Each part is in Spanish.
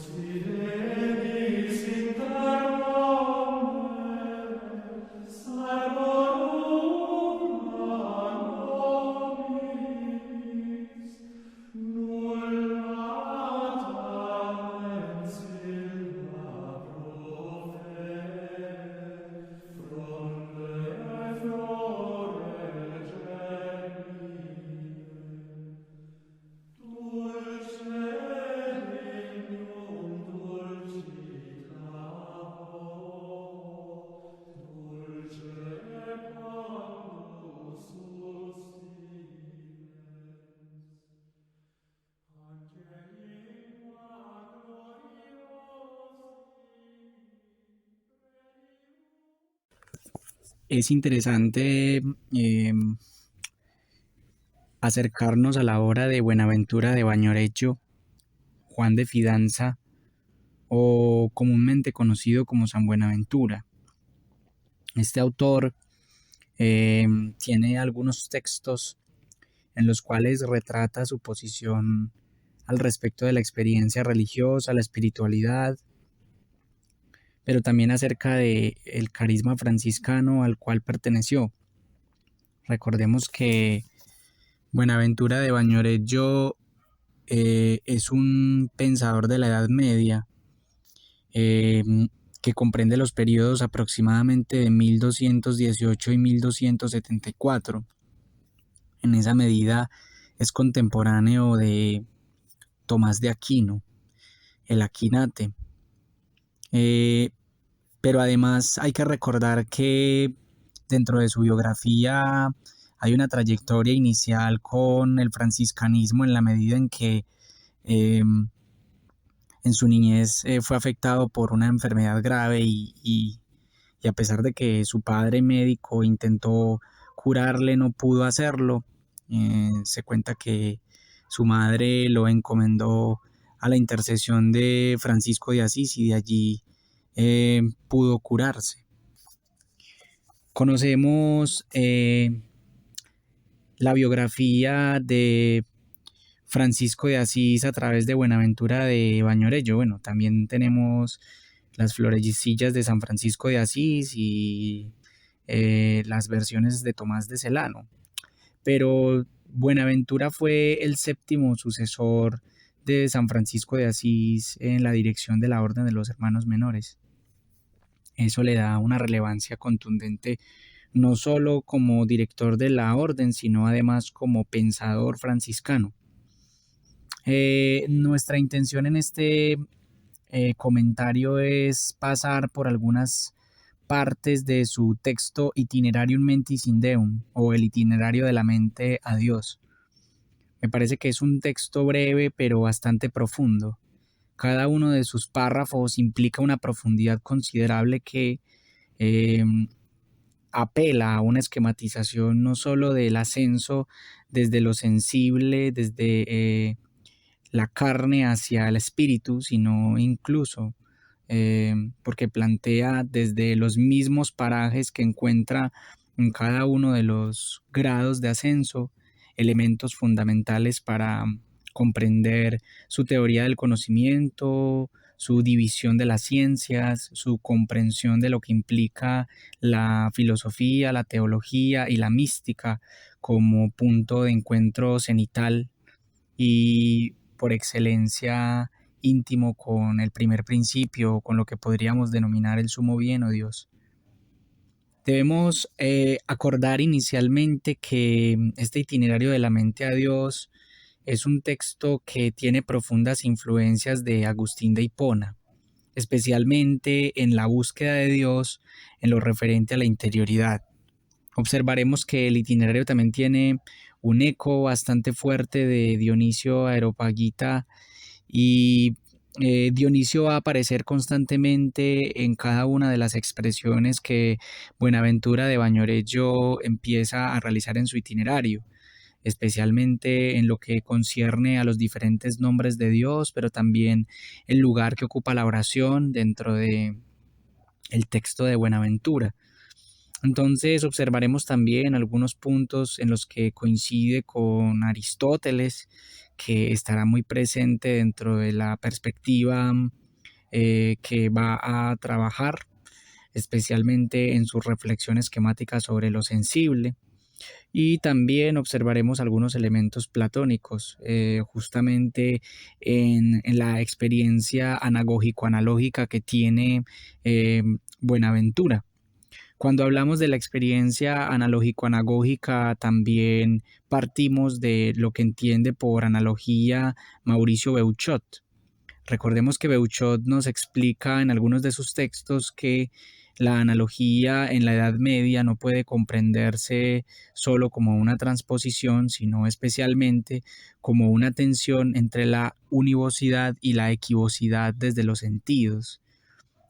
Fidelis inter omnes, salvorum nobis, nulla tamen silva profere, fronde flore gemine. Dulce dignum dulcita dulce pandus sustinens, angelingua gloriosi Es interesante acercarnos a la obra de Buenaventura de Bañorecho, Juan de Fidanza, o comúnmente conocido como San Buenaventura. Este autor tiene algunos textos en los cuales retrata su posición al respecto de la experiencia religiosa, la espiritualidad, pero también acerca del carisma franciscano al cual perteneció. Recordemos que Buenaventura de Bañorecho es un pensador de la Edad Media eh, que comprende los periodos aproximadamente de 1218 y 1274. En esa medida es contemporáneo de Tomás de Aquino, el Aquinate. Eh, pero además hay que recordar que dentro de su biografía hay una trayectoria inicial con el franciscanismo en la medida en que eh, en su niñez fue afectado por una enfermedad grave y a pesar de que su padre médico intentó curarle, no pudo hacerlo. Se cuenta que su madre lo encomendó a la intercesión de Francisco de Asís y de allí pudo curarse. Conocemos la biografía de Francisco de Asís a través de Buenaventura de Bañorecho. Bueno, también tenemos las florecillas de San Francisco de Asís y las versiones de Tomás de Celano. Pero Buenaventura fue el séptimo sucesor de San Francisco de Asís en la dirección de la Orden de los Hermanos Menores. Eso le da una relevancia contundente no solo como director de la orden, sino además como pensador franciscano. Nuestra intención en este comentario es pasar por algunas partes de su texto Itinerarium Mentis in Deum, o el itinerario de la mente a Dios. Me parece que es un texto breve pero bastante profundo. Cada uno de sus párrafos implica una profundidad considerable que eh, apela a una esquematización no solo del ascenso desde lo sensible, desde la carne hacia el espíritu, sino incluso porque plantea desde los mismos parajes que encuentra en cada uno de los grados de ascenso elementos fundamentales para comprender su teoría del conocimiento, su división de las ciencias, su comprensión de lo que implica la filosofía, la teología y la mística como punto de encuentro cenital y por excelencia íntimo con el primer principio, con lo que podríamos denominar el sumo bien o Dios. Debemos acordar inicialmente que este itinerario de la mente a Dios es un texto que tiene profundas influencias de Agustín de Hipona, especialmente en la búsqueda de Dios en lo referente a la interioridad. Observaremos que el itinerario también tiene un eco bastante fuerte de Dionisio Areopagita y Dionisio va a aparecer constantemente en cada una de las expresiones que Buenaventura de Bañorecho empieza a realizar en su itinerario, especialmente en lo que concierne a los diferentes nombres de Dios, pero también el lugar que ocupa la oración dentro de el texto de Buenaventura. Entonces observaremos también algunos puntos en los que coincide con Aristóteles, que estará muy presente dentro de la perspectiva que va a trabajar, especialmente en sus reflexiones esquemáticas sobre lo sensible. Y también observaremos algunos elementos platónicos, justamente en la experiencia anagógico-analógica que tiene eh, Buenaventura. Cuando hablamos de la experiencia analógico-anagógica, también partimos de lo que entiende por analogía Mauricio Beuchot. Recordemos que Beuchot nos explica en algunos de sus textos que la analogía en la Edad Media no puede comprenderse solo como una transposición, sino especialmente como una tensión entre la univocidad y la equivocidad desde los sentidos.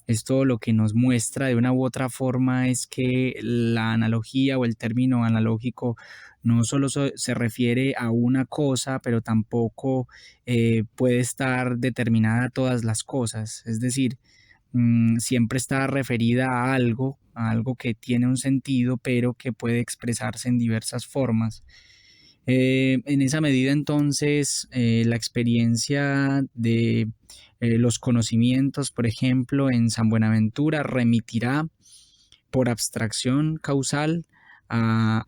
Esto lo que nos muestra de una u otra forma es que la analogía o el término analógico no solo se refiere a una cosa, pero tampoco puede estar determinada a todas las cosas. Es decir, siempre está referida a algo que tiene un sentido, pero que puede expresarse en diversas formas. En esa medida, entonces, la experiencia de los conocimientos, por ejemplo, en San Buenaventura, remitirá por abstracción causal a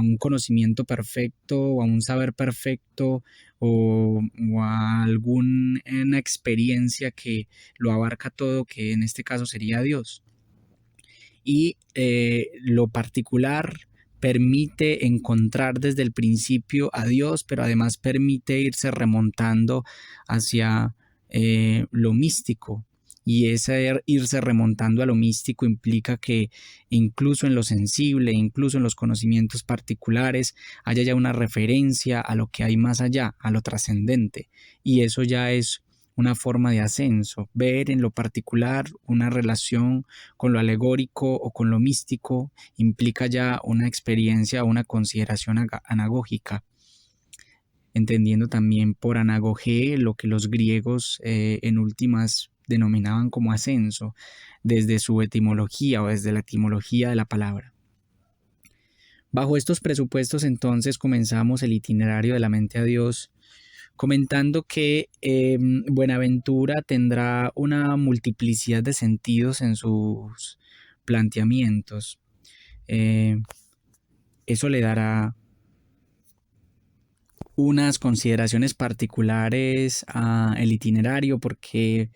un conocimiento perfecto o a un saber perfecto o a alguna experiencia que lo abarca todo, que en este caso sería Dios. Y lo particular permite encontrar desde el principio a Dios, pero además permite irse remontando hacia lo místico. Y ese irse remontando a lo místico implica que incluso en lo sensible, incluso en los conocimientos particulares, haya ya una referencia a lo que hay más allá, a lo trascendente. Y eso ya es una forma de ascenso, ver en lo particular una relación con lo alegórico o con lo místico implica ya una experiencia o una consideración anagógica, entendiendo también por anagogé lo que los griegos en últimas denominaban como ascenso, desde su etimología o desde la etimología de la palabra. Bajo estos presupuestos entonces comenzamos el itinerario de la mente a Dios, comentando que Buenaventura tendrá una multiplicidad de sentidos en sus planteamientos. Eso le dará unas consideraciones particulares al itinerario porque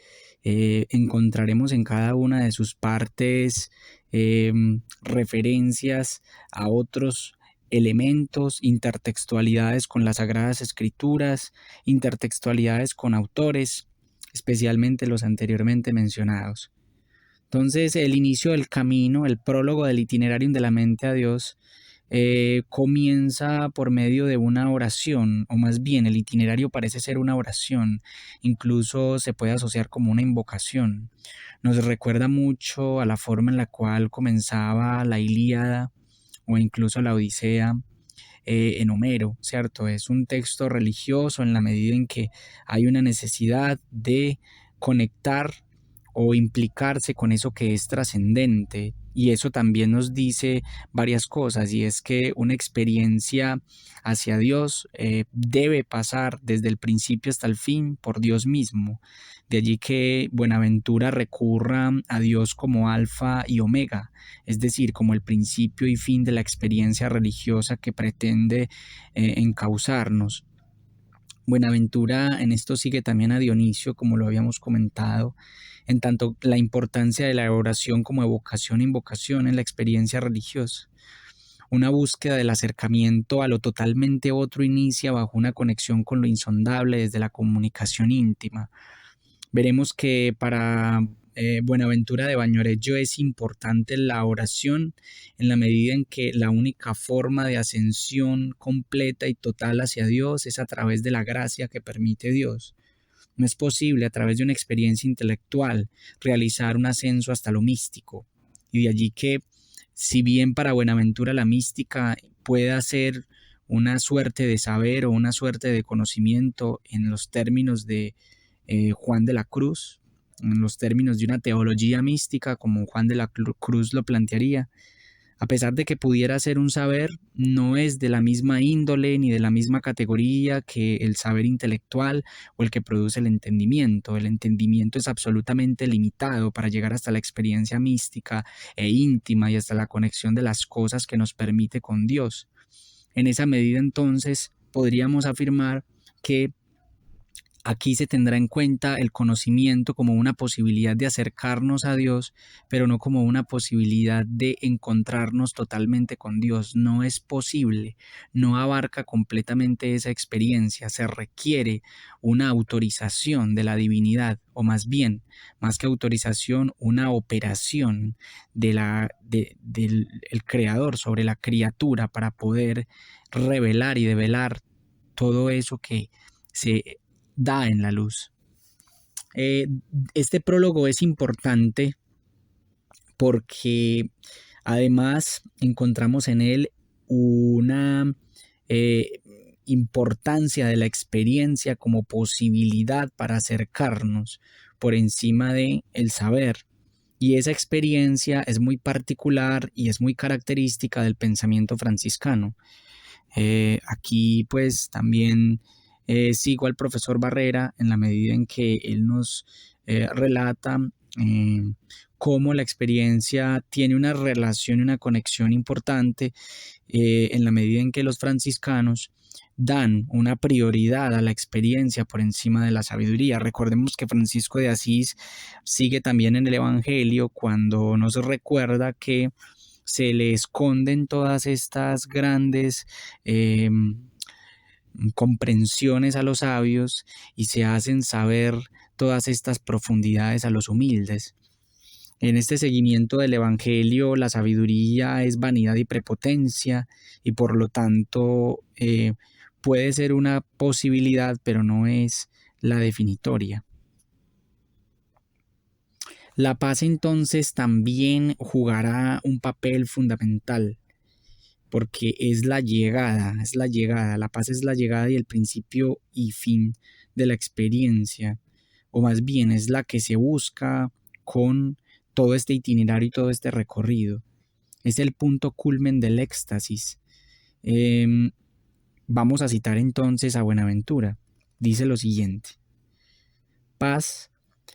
encontraremos en cada una de sus partes referencias a otros elementos, intertextualidades con las Sagradas Escrituras, intertextualidades con autores, especialmente los anteriormente mencionados. Entonces, el inicio del camino, el prólogo del itinerario de la mente a Dios, comienza por medio de una oración, o más bien el itinerario parece ser una oración, incluso se puede asociar como una invocación. Nos recuerda mucho a la forma en la cual comenzaba la Ilíada o incluso la Odisea en Homero, ¿cierto? Es un texto religioso en la medida en que hay una necesidad de conectar o implicarse con eso que es trascendente. Y eso también nos dice varias cosas, y es que una experiencia hacia Dios debe pasar desde el principio hasta el fin por Dios mismo. De allí que Buenaventura recurra a Dios como alfa y omega, es decir, como el principio y fin de la experiencia religiosa que pretende encauzarnos. Buenaventura en esto sigue también a Dionisio, como lo habíamos comentado, en tanto la importancia de la oración como evocación e invocación en la experiencia religiosa. Una búsqueda del acercamiento a lo totalmente otro inicia bajo una conexión con lo insondable desde la comunicación íntima. Veremos que para Buenaventura de Bañorejo es importante la oración en la medida en que la única forma de ascensión completa y total hacia Dios es a través de la gracia que permite Dios. No es posible a través de una experiencia intelectual realizar un ascenso hasta lo místico. Y de allí que, si bien para Buenaventura la mística pueda ser una suerte de saber o una suerte de conocimiento en los términos de Juan de la Cruz, en los términos de una teología mística como Juan de la Cruz lo plantearía, A pesar de que pudiera ser un saber, no es de la misma índole ni de la misma categoría que el saber intelectual o el que produce el entendimiento. El entendimiento es absolutamente limitado para llegar hasta la experiencia mística e íntima y hasta la conexión de las cosas que nos permite con Dios. En esa medida, entonces, podríamos afirmar que aquí se tendrá en cuenta el conocimiento como una posibilidad de acercarnos a Dios, pero no como una posibilidad de encontrarnos totalmente con Dios. No es posible, no abarca completamente esa experiencia. Se requiere una autorización de la divinidad, o más bien, más que autorización, una operación del el Creador sobre la criatura para poder revelar y develar todo eso que se da en la luz. Este prólogo es importante porque además encontramos en él una importancia de la experiencia como posibilidad para acercarnos por encima de el saber. Y esa experiencia es muy particular y es muy característica del pensamiento franciscano. Aquí pues también sigo al profesor Barrera en la medida en que él nos relata eh, cómo la experiencia tiene una relación y una conexión importante en la medida en que los franciscanos dan una prioridad a la experiencia por encima de la sabiduría. Recordemos que Francisco de Asís sigue también en el Evangelio cuando nos recuerda que se le esconden todas estas grandes comprensiones a los sabios y se hacen saber todas estas profundidades a los humildes. En este seguimiento del Evangelio, la sabiduría es vanidad y prepotencia y por lo tanto puede ser una posibilidad, pero no es la definitoria. La paz entonces también jugará un papel fundamental porque es la llegada, la paz es la llegada y el principio y fin de la experiencia, o más bien es la que se busca con todo este itinerario y todo este recorrido. Es el punto culmen del éxtasis. Vamos a citar entonces a Buenaventura. Dice lo siguiente: paz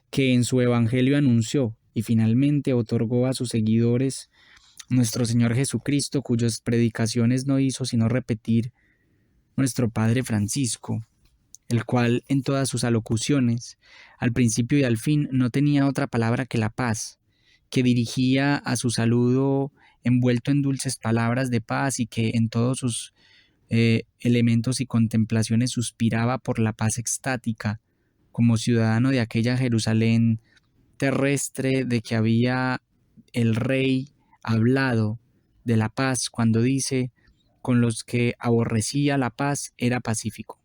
que en su evangelio anunció y finalmente otorgó a sus seguidores nuestro Señor Jesucristo, cuyas predicaciones no hizo sino repetir nuestro Padre Francisco, el cual en todas sus alocuciones, al principio y al fin, no tenía otra palabra que la paz, que dirigía a su saludo envuelto en dulces palabras de paz y que en todos sus elementos y contemplaciones suspiraba por la paz extática, como ciudadano de aquella Jerusalén terrestre de que había el rey hablado de la paz cuando dice: con los que aborrecía la paz era pacífico.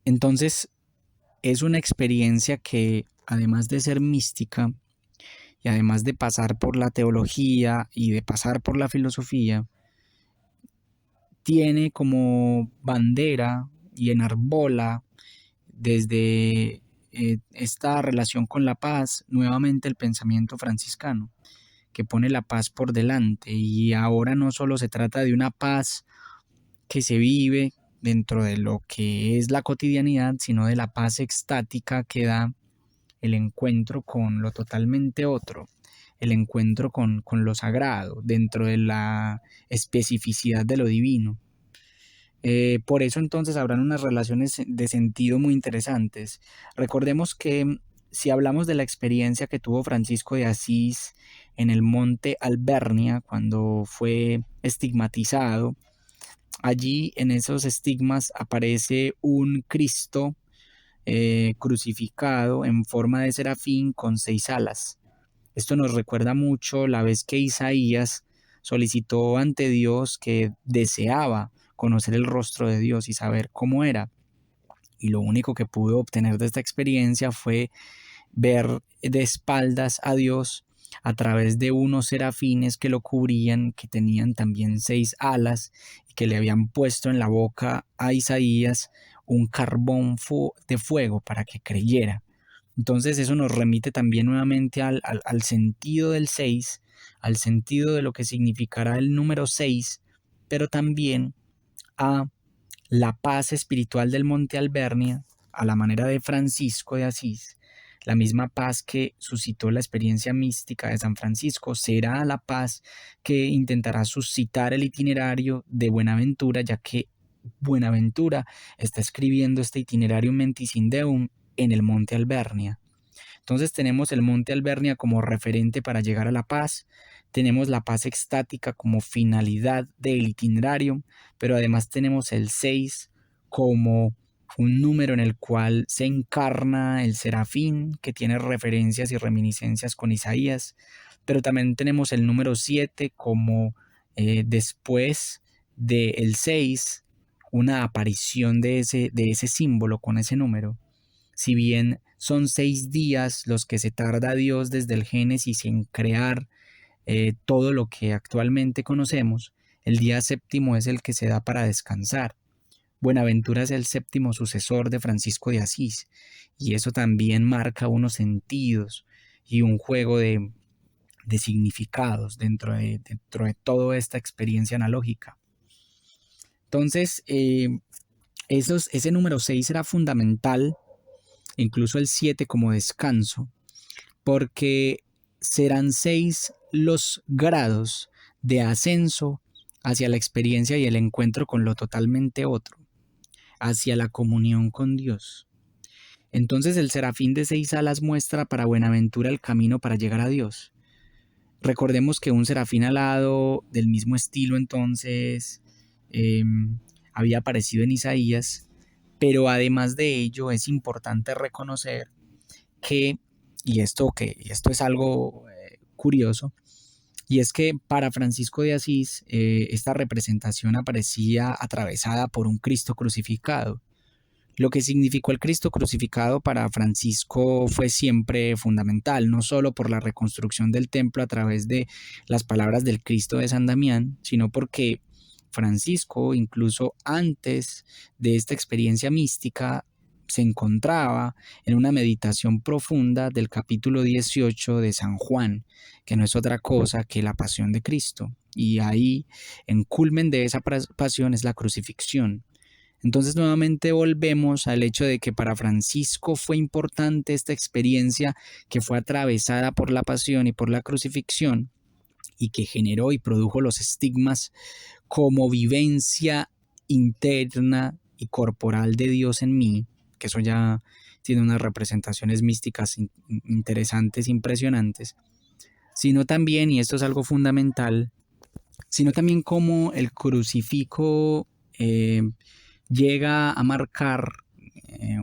Entonces es una experiencia que además de ser mística y además de pasar por la teología y de pasar por la filosofía, tiene como bandera y enarbola desde esta relación con la paz nuevamente el pensamiento franciscano, que pone la paz por delante. Y ahora no solo se trata de una paz que se vive dentro de lo que es la cotidianidad, sino de la paz extática que da el encuentro con lo totalmente otro, el encuentro con lo sagrado, dentro de la especificidad de lo divino. Por eso entonces habrán unas relaciones de sentido muy interesantes. Recordemos que si hablamos de la experiencia que tuvo Francisco de Asís en el monte Albernia cuando fue estigmatizado, allí en esos estigmas aparece un Cristo crucificado en forma de serafín con 6 alas. Esto nos recuerda mucho la vez que Isaías solicitó ante Dios que deseaba conocer el rostro de Dios y saber cómo era. Y lo único que pudo obtener de esta experiencia fue ver de espaldas a Dios a través de unos serafines que lo cubrían, que tenían también 6 alas y que le habían puesto en la boca a Isaías un carbón de fuego para que creyera. Entonces eso nos remite también nuevamente al sentido del 6, al sentido de lo que significará el número 6, pero también a la paz espiritual del Monte Albernia, a la manera de Francisco de Asís. La misma paz que suscitó la experiencia mística de San Francisco será la paz que intentará suscitar el itinerario de Buenaventura, ya que Buenaventura está escribiendo este itinerario Mentis in Deum en el Monte Albernia. Entonces tenemos el Monte Albernia como referente para llegar a la paz, tenemos la paz extática como finalidad del itinerario, pero además tenemos el 6 como un número en el cual se encarna el serafín, que tiene referencias y reminiscencias con Isaías, pero también tenemos el número 7 como después del 6, una aparición de ese símbolo con ese número. Si bien son 6 días los que se tarda Dios desde el Génesis en crear todo lo que actualmente conocemos, el día séptimo es el que se da para descansar. Buenaventura es el séptimo sucesor de Francisco de Asís, y eso también marca unos sentidos y un juego de significados dentro de toda esta experiencia analógica. Entonces, ese número 6 era fundamental, incluso el 7 como descanso, porque serán 6 los grados de ascenso hacia la experiencia y el encuentro con lo totalmente otro, hacia la comunión con Dios. Entonces el serafín de 6 alas muestra para Buenaventura el camino para llegar a Dios. Recordemos que un serafín alado del mismo estilo entonces había aparecido en Isaías, pero además de ello es importante reconocer que, y esto es algo curioso, y es que para Francisco de Asís esta representación aparecía atravesada por un Cristo crucificado. Lo que significó el Cristo crucificado para Francisco fue siempre fundamental, no solo por la reconstrucción del templo a través de las palabras del Cristo de San Damián, sino porque Francisco, incluso antes de esta experiencia mística, se encontraba en una meditación profunda del capítulo 18 de San Juan, que no es otra cosa que la pasión de Cristo. Y ahí, en culmen de esa pasión, es la crucifixión. Entonces nuevamente volvemos al hecho de que para Francisco fue importante esta experiencia que fue atravesada por la pasión y por la crucifixión y que generó y produjo los estigmas como vivencia interna y corporal de Dios en mí, que eso ya tiene unas representaciones místicas interesantes, impresionantes, sino también, y esto es algo fundamental, sino también como el crucifijo llega a marcar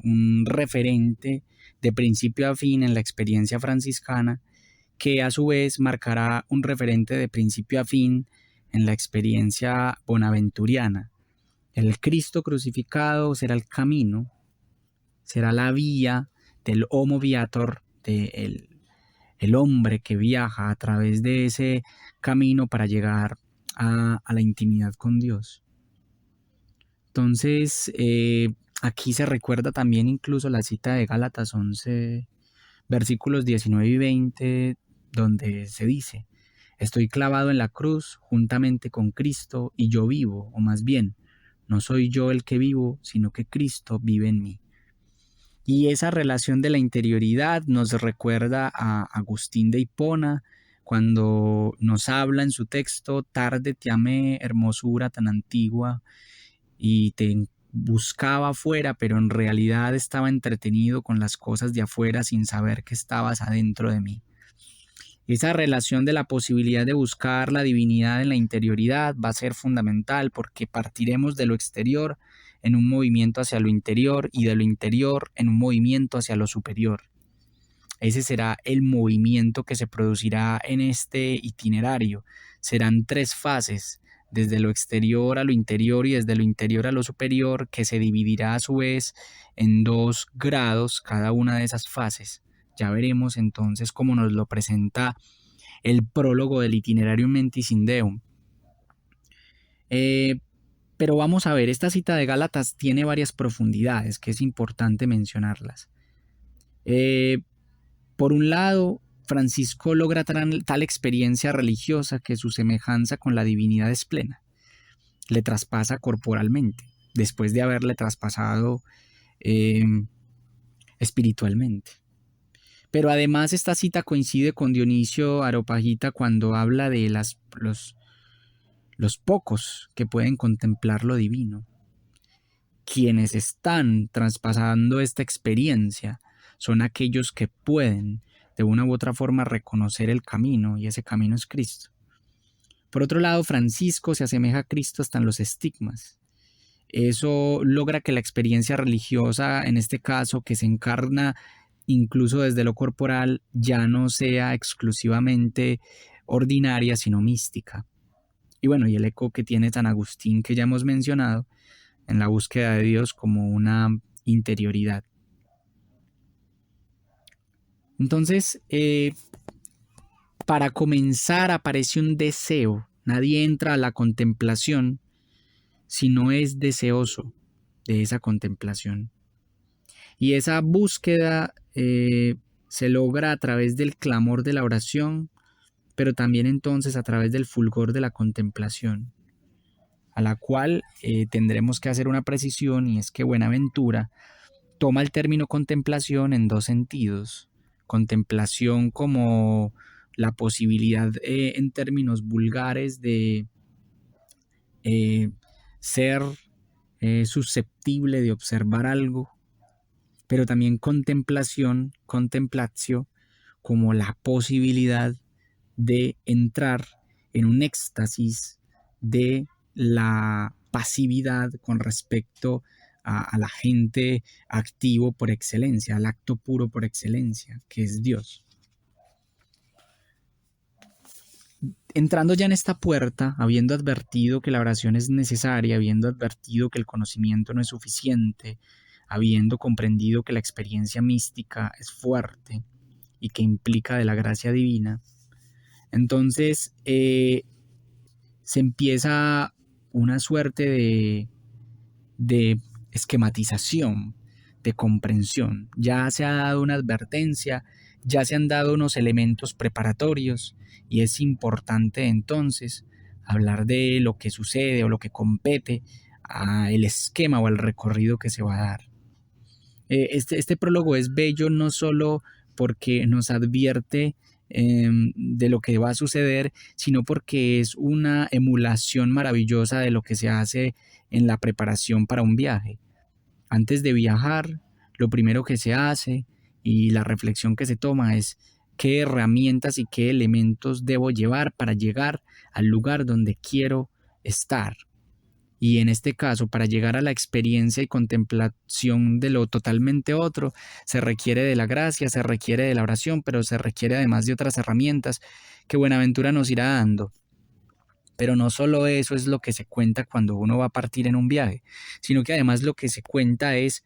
un referente de principio a fin en la experiencia franciscana, que a su vez marcará un referente de principio a fin en la experiencia bonaventuriana. El Cristo crucificado será el camino, será la vía del Homo Viator, del el hombre que viaja a través de ese camino para llegar a la intimidad con Dios. Entonces, aquí se recuerda también incluso la cita de Gálatas 11, versículos 19 y 20, donde se dice: estoy clavado en la cruz juntamente con Cristo y yo vivo, o más bien, no soy yo el que vivo, sino que Cristo vive en mí. Y esa relación de la interioridad nos recuerda a Agustín de Hipona, cuando nos habla en su texto: tarde te amé, hermosura tan antigua, y te buscaba afuera, pero en realidad estaba entretenido con las cosas de afuera sin saber que estabas adentro de mí. Esa relación de la posibilidad de buscar la divinidad en la interioridad va a ser fundamental, porque partiremos de lo exterior en un movimiento hacia lo interior y de lo interior en un movimiento hacia lo superior. Ese será el movimiento que se producirá en este itinerario. Serán 3 fases, desde lo exterior a lo interior y desde lo interior a lo superior, que se dividirá a su vez en 2 grados cada una de esas fases. Ya veremos entonces cómo nos lo presenta el prólogo del itinerario Mentis in Deum. Pero vamos a ver, esta cita de Gálatas tiene varias profundidades que es importante mencionarlas. Eh, por un lado, Francisco logra tal experiencia religiosa que su semejanza con la divinidad es plena. Le traspasa corporalmente, después de haberle traspasado eh, espiritualmente. Pero además esta cita coincide con Dionisio Areopagita cuando habla de los pocos que pueden contemplar lo divino. Quienes están traspasando esta experiencia son aquellos que pueden de una u otra forma reconocer el camino, y ese camino es Cristo. Por otro lado, Francisco se asemeja a Cristo hasta en los estigmas. Eso logra que la experiencia religiosa, en este caso, que se encarna incluso desde lo corporal, ya no sea exclusivamente ordinaria, sino mística. Y bueno, y el eco que tiene San Agustín, que ya hemos mencionado, en la búsqueda de Dios como una interioridad. Entonces, para comenzar aparece un deseo. Nadie entra a la contemplación si no es deseoso de esa contemplación. Y esa búsqueda se logra a través del clamor de la oración, pero también entonces a través del fulgor de la contemplación, a la cual tendremos que hacer una precisión, y es que Buenaventura toma el término contemplación en dos sentidos. Contemplación como la posibilidad en términos vulgares de ser susceptible de observar algo, pero también contemplación, contemplatio, como la posibilidad de entrar en un éxtasis de la pasividad con respecto a la gente activo por excelencia, al acto puro por excelencia, que es Dios. Entrando ya en esta puerta, habiendo advertido que la oración es necesaria, habiendo advertido que el conocimiento no es suficiente, habiendo comprendido que la experiencia mística es fuerte y que implica de la gracia divina, entonces se empieza una suerte de esquematización, de comprensión. Ya se ha dado una advertencia, ya se han dado unos elementos preparatorios, y es importante entonces hablar de lo que sucede o lo que compete al esquema o al recorrido que se va a dar. Este prólogo es bello no solo porque nos advierte de lo que va a suceder, sino porque es una emulación maravillosa de lo que se hace en la preparación para un viaje. Antes de viajar, lo primero que se hace y la reflexión que se toma es qué herramientas y qué elementos debo llevar para llegar al lugar donde quiero estar. Y en este caso, para llegar a la experiencia y contemplación de lo totalmente otro, se requiere de la gracia, se requiere de la oración, pero se requiere además de otras herramientas que Buenaventura nos irá dando. Pero no solo eso es lo que se cuenta cuando uno va a partir en un viaje, sino que además lo que se cuenta es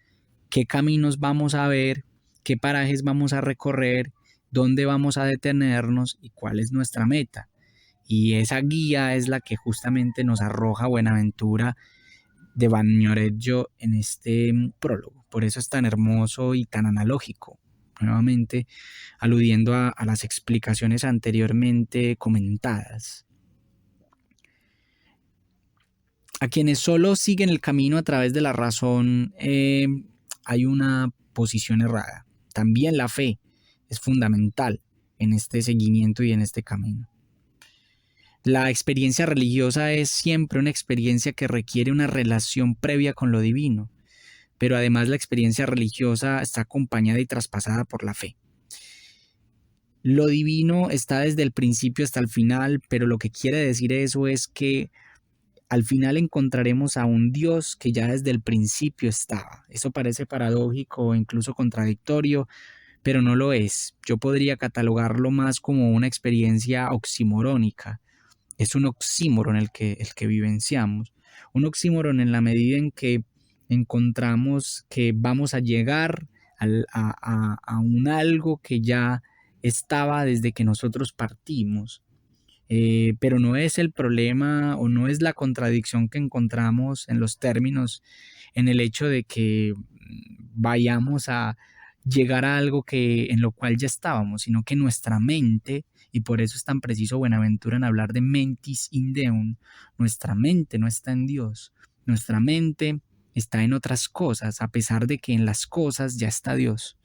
qué caminos vamos a ver, qué parajes vamos a recorrer, dónde vamos a detenernos y cuál es nuestra meta. Y esa guía es la que justamente nos arroja Buenaventura de Bagnoregio en este prólogo. Por eso es tan hermoso y tan analógico, nuevamente aludiendo a las explicaciones anteriormente comentadas. A quienes solo siguen el camino a través de la razón hay una posición errada. También la fe es fundamental en este seguimiento y en este camino. La experiencia religiosa es siempre una experiencia que requiere una relación previa con lo divino, pero además la experiencia religiosa está acompañada y traspasada por la fe. Lo divino está desde el principio hasta el final, pero lo que quiere decir eso es que al final encontraremos a un Dios que ya desde el principio estaba. Eso parece paradójico o incluso contradictorio, pero no lo es. Yo podría catalogarlo más como una experiencia oximorónica. Es un oxímoron el que vivenciamos. Un oxímoron en la medida en que encontramos que vamos a llegar a un algo que ya estaba desde que nosotros partimos. Pero no es el problema o no es la contradicción que encontramos en los términos, en el hecho de que vayamos a llegar a algo en lo cual ya estábamos, sino que nuestra mente, y por eso es tan preciso Buenaventura en hablar de mentis in Deum, nuestra mente no está en Dios, nuestra mente está en otras cosas, a pesar de que en las cosas ya está Dios.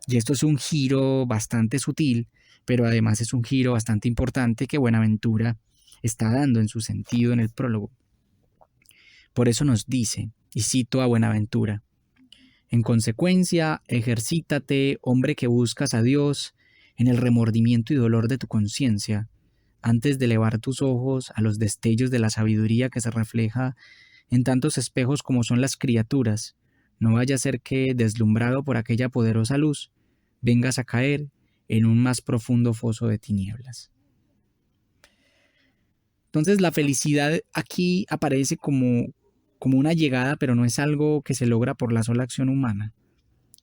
Y esto es un giro bastante sutil, pero además es un giro bastante importante que Buenaventura está dando en su sentido en el prólogo. Por eso nos dice, y cito a Buenaventura: en consecuencia, ejercítate, hombre que buscas a Dios, en el remordimiento y dolor de tu conciencia, antes de elevar tus ojos a los destellos de la sabiduría que se refleja en tantos espejos como son las criaturas. No vaya a ser que, deslumbrado por aquella poderosa luz, vengas a caer en un más profundo foso de tinieblas. Entonces la felicidad aquí aparece como una llegada, pero no es algo que se logra por la sola acción humana.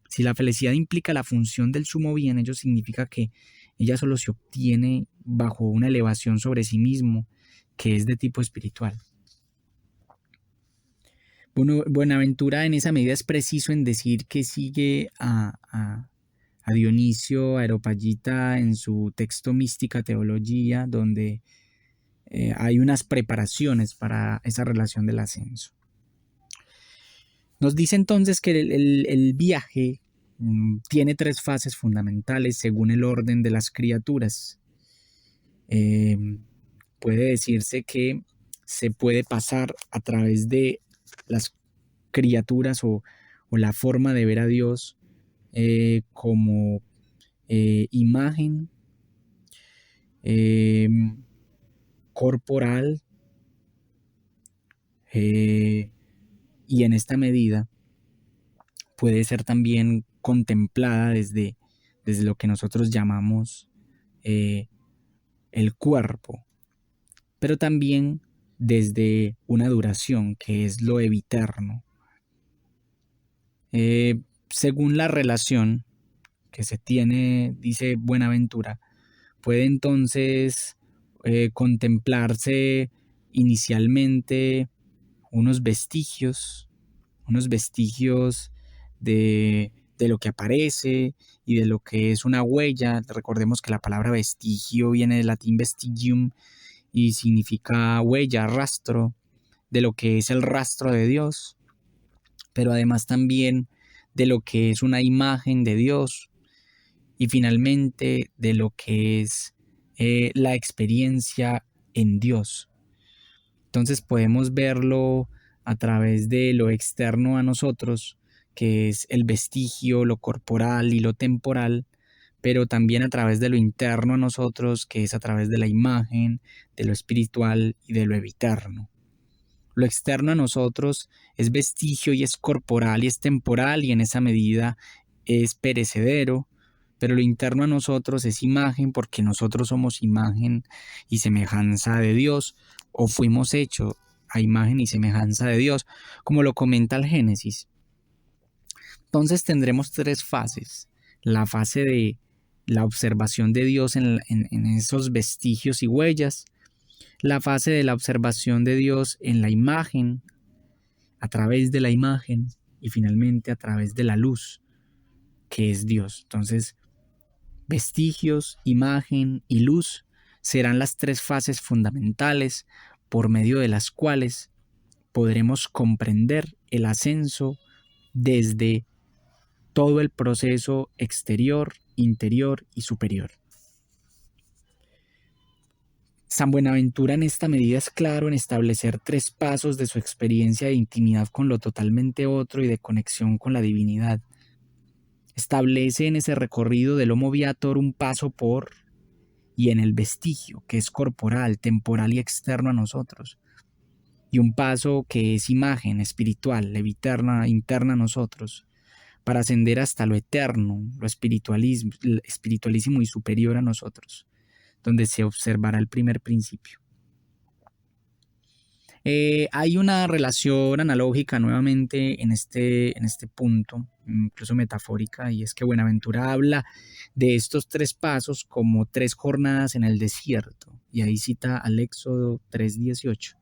Si la felicidad implica la función del sumo bien, ello significa que ella solo se obtiene bajo una elevación sobre sí mismo, que es de tipo espiritual. Buenaventura en esa medida es preciso en decir que sigue a Dionisio Areopagita en su texto Mística Teología, donde hay unas preparaciones para esa relación del ascenso. Nos dice entonces que el viaje tiene tres fases fundamentales según el orden de las criaturas. Puede decirse que se puede pasar a través de las criaturas o la forma de ver a Dios como imagen corporal, y en esta medida puede ser también contemplada desde lo que nosotros llamamos el cuerpo, pero también desde una duración que es lo eviterno. Según la relación que se tiene, dice Buenaventura, puede entonces contemplarse inicialmente unos vestigios de lo que aparece y de lo que es una huella. Recordemos que la palabra vestigio viene del latín vestigium y significa huella, rastro, de lo que es el rastro de Dios, pero además también de lo que es una imagen de Dios y finalmente de lo que es la experiencia en Dios. Entonces podemos verlo a través de lo externo a nosotros, que es el vestigio, lo corporal y lo temporal, pero también a través de lo interno a nosotros, que es a través de la imagen, de lo espiritual y de lo eviterno. Lo externo a nosotros es vestigio y es corporal y es temporal y en esa medida es perecedero, pero lo interno a nosotros es imagen porque nosotros somos imagen y semejanza de Dios o fuimos hechos a imagen y semejanza de Dios, como lo comenta el Génesis. Entonces tendremos tres fases. La fase de la observación de Dios en esos vestigios y huellas, la fase de la observación de Dios en la imagen, a través de la imagen y finalmente a través de la luz, que es Dios. Entonces, vestigios, imagen y luz serán las tres fases fundamentales por medio de las cuales podremos comprender el ascenso desde todo el proceso exterior, interior y superior. San Buenaventura en esta medida es claro en establecer tres pasos de su experiencia de intimidad con lo totalmente otro y de conexión con la divinidad. Establece en ese recorrido del Homo Viator un paso por y en el vestigio, que es corporal, temporal y externo a nosotros, y un paso que es imagen espiritual, interna a nosotros, para ascender hasta lo eterno, lo espiritualísimo y superior a nosotros, donde se observará el primer principio. Hay una relación analógica nuevamente en este punto, incluso metafórica, y es que Buenaventura habla de estos tres pasos como tres jornadas en el desierto, y ahí cita al Éxodo 3:18.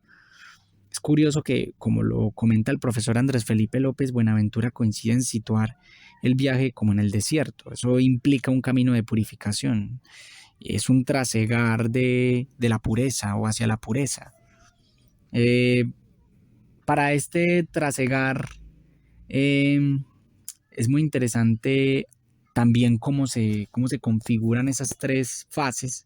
Es curioso que, como lo comenta el profesor Andrés Felipe López, Buenaventura coincide en situar el viaje como en el desierto. Eso implica un camino de purificación. Es un trasegar de la pureza o hacia la pureza. Eh, para este trasegar eh, es muy interesante también cómo se configuran esas tres fases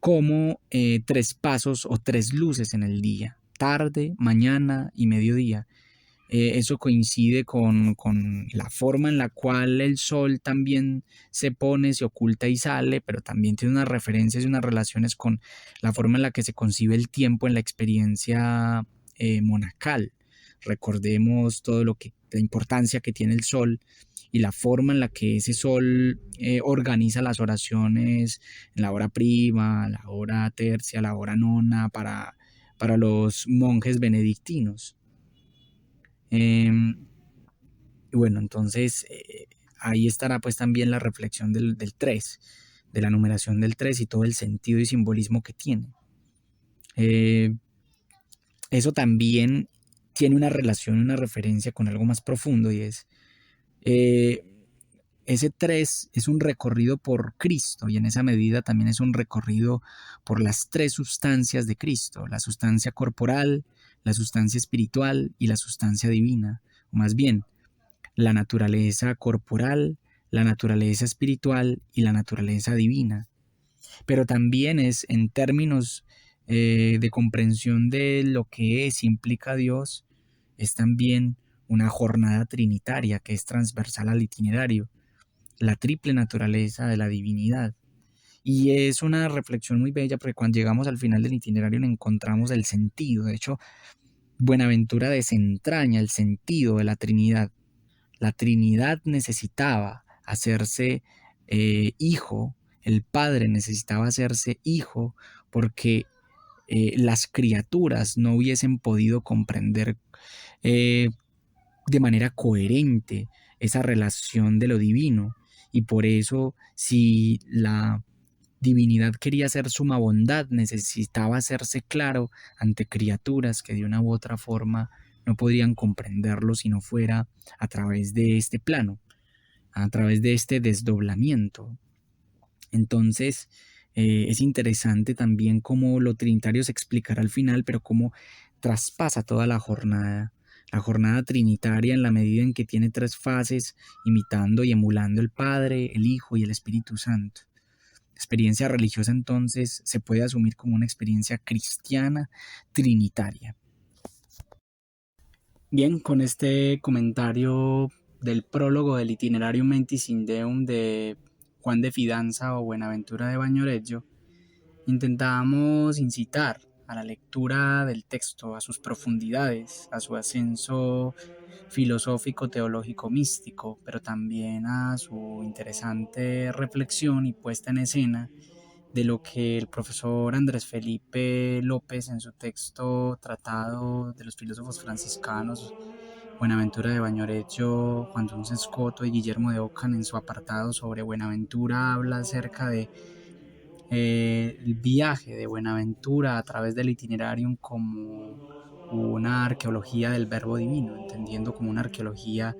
como tres pasos o tres luces en el día, tarde, mañana y mediodía. Eso coincide con la forma en la cual el sol también se pone, se oculta y sale, pero también tiene unas referencias y unas relaciones con la forma en la que se concibe el tiempo en la experiencia monacal. Recordemos todo lo que, la importancia que tiene el sol y la forma en la que ese sol organiza las oraciones en la hora prima, la hora tercia, la hora nona para los monjes benedictinos. Em, y bueno, entonces ahí estará pues también la reflexión del 3, de la numeración del 3 y todo el sentido y simbolismo que tiene. Eh, Eso también tiene una relación, una referencia con algo más profundo y es, eh, ese 3 es un recorrido por Cristo y en esa medida también es un recorrido por las tres sustancias de Cristo, la sustancia corporal, la sustancia espiritual y la sustancia divina, o más bien, la naturaleza corporal, la naturaleza espiritual y la naturaleza divina. Pero también es en términos de comprensión de lo que es y implica Dios, es también una jornada trinitaria que es transversal al itinerario, la triple naturaleza de la divinidad. Y es una reflexión muy bella porque cuando llegamos al final del itinerario encontramos el sentido. De hecho, Buenaventura desentraña el sentido de la Trinidad. La Trinidad necesitaba hacerse hijo, el Padre necesitaba hacerse hijo porque las criaturas no hubiesen podido comprender eh, de manera coherente esa relación de lo divino. Y por eso, si la divinidad quería hacer suma bondad, necesitaba hacerse claro ante criaturas que de una u otra forma no podrían comprenderlo si no fuera a través de este plano, a través de este desdoblamiento. Entonces, es interesante también cómo lo trinitario se explicará al final, pero cómo traspasa toda la jornada trinitaria en la medida en que tiene tres fases, imitando y emulando el Padre, el Hijo y el Espíritu Santo. La experiencia religiosa entonces se puede asumir como una experiencia cristiana trinitaria. Bien, con este comentario del prólogo del itinerario Mentis in Deum de Juan de Fidanza o Buenaventura de Bañoreggio, intentábamos incitar a la lectura del texto, a sus profundidades, a su ascenso filosófico, teológico, místico, pero también a su interesante reflexión y puesta en escena de lo que el profesor Andrés Felipe López en su texto Tratado de los Filósofos Franciscanos, Buenaventura de Bañoreggio, Juan Duns Scoto y Guillermo de Ockham en su apartado sobre Buenaventura habla acerca de el viaje de Buenaventura a través del itinerarium como una arqueología del verbo divino, entendiendo como una arqueología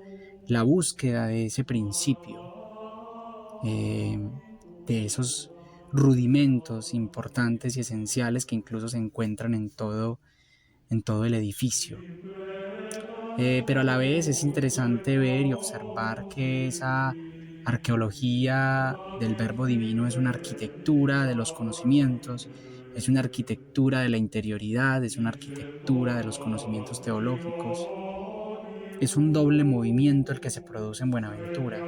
la búsqueda de ese principio, eh, de esos rudimentos importantes y esenciales que incluso se encuentran en todo el edificio. Pero a la vez es interesante ver y observar que esa arqueología del verbo divino es una arquitectura de los conocimientos, es una arquitectura de la interioridad, es una arquitectura de los conocimientos teológicos. Es un doble movimiento el que se produce en Buenaventura,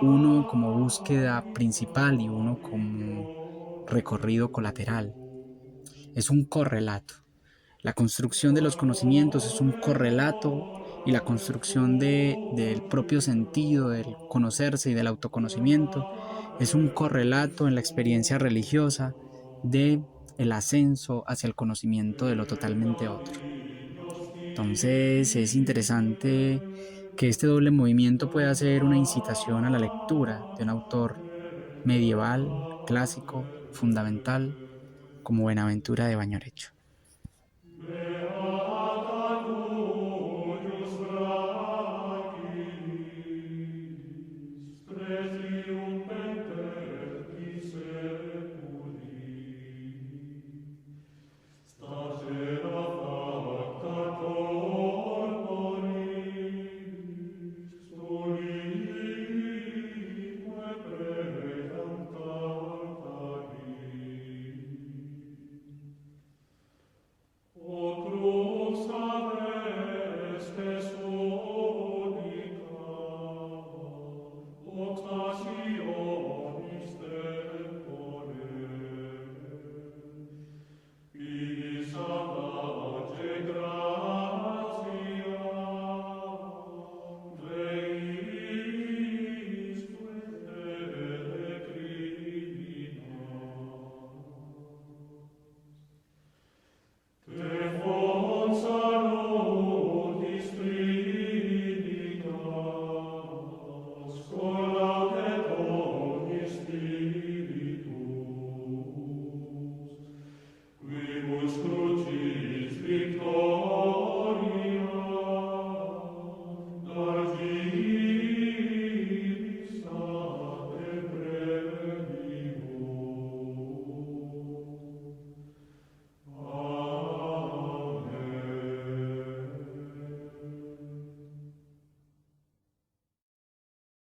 uno como búsqueda principal y uno como recorrido colateral. Es un correlato. La construcción de los conocimientos es un correlato y la construcción del propio sentido del conocerse y del autoconocimiento es un correlato en la experiencia religiosa de el ascenso hacia el conocimiento de lo totalmente otro. Entonces es interesante que este doble movimiento pueda ser una incitación a la lectura de un autor medieval, clásico, fundamental, como Buenaventura de Bañorecho.